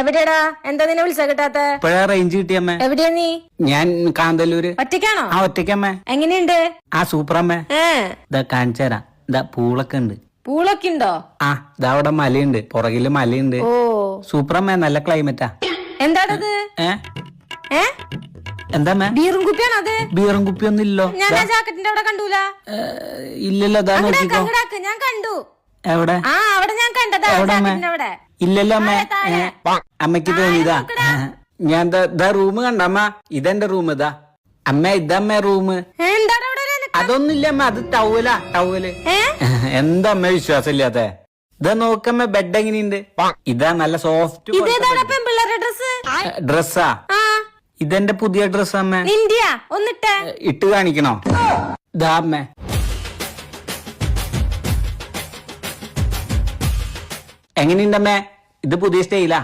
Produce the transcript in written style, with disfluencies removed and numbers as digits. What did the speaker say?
എവിടെയാടാ? എന്താ നിന്നെ വിളിച്ച കിട്ടാത്ത? ഇപ്പഴാ റേഞ്ച് കിട്ടിയമ്മേ. എവിടെയാ നീ? ഞാൻ കാന്തല്ലൂര്. ഒറ്റയ്ക്കാണോ? ആ ഒറ്റയ്ക്കമ്മേ. എങ്ങനെയുണ്ട്? ആ സൂപ്പറമ്മേ. ഇതാ കാണിച്ചു തരാം. ഇതാ പൂളൊക്കെ ഉണ്ട്. പൂളൊക്കെ ഉണ്ടോ? ആ ഇതാ അവിടെ മലയുണ്ട്, പുറകില് മലയുണ്ട്. ഓ സൂപ്പറമ്മേ, നല്ല ക്ലൈമറ്റാ. എന്താണത്? എന്താമ്മേ? ബീറും കുപ്പിയാണോ അത്? ബീറും കുപ്പിയൊന്നും ഇല്ലോ. ഞാൻ ആ ജാക്കറ്റിന്റെ അവിടെ കണ്ടൂല. ഇല്ലല്ലോ. ഞാൻ കണ്ടു. എവിടെ? ആ അവിടെ ഞാൻ കണ്ടതാ, ജാക്കറ്റിന്റെ അവിടെ. ഇല്ലല്ലോ അമ്മേ. അമ്മക്ക് തോന്നിയതാ. ഞാൻ ഇതാ റൂം കണ്ടമ്മ. ഇതെന്റെ റൂം. ഇതാ അമ്മ, ഇതമ്മ റൂം. എന്താണ് അവിടെ ഒരു അനക്കം? അതൊന്നുമില്ല അമ്മ, അത് ടവലാ, ടവല്. എന്താ അമ്മ വിശ്വാസം ഇല്ലാത്ത? ഇതാ നോക്കമ്മ, ബെഡ് എങ്ങനെയുണ്ട്? ഇതാ നല്ല സോഫ്റ്റ് ഇതേതാണ് പെൺപിള്ളേരുടെ ഡ്രസ്? ഡ്രസ്സാ? ഇതെന്റെ പുതിയ ഡ്രസ് അമ്മ. ഇന്ത്യ ഒന്നിട്ട് ഇട്ട് കാണിക്കണോ? ഇതാ അമ്മ. എങ്ങനെയുണ്ടമ്മേ? ഇത് പുതിയ സ്റ്റൈലാ.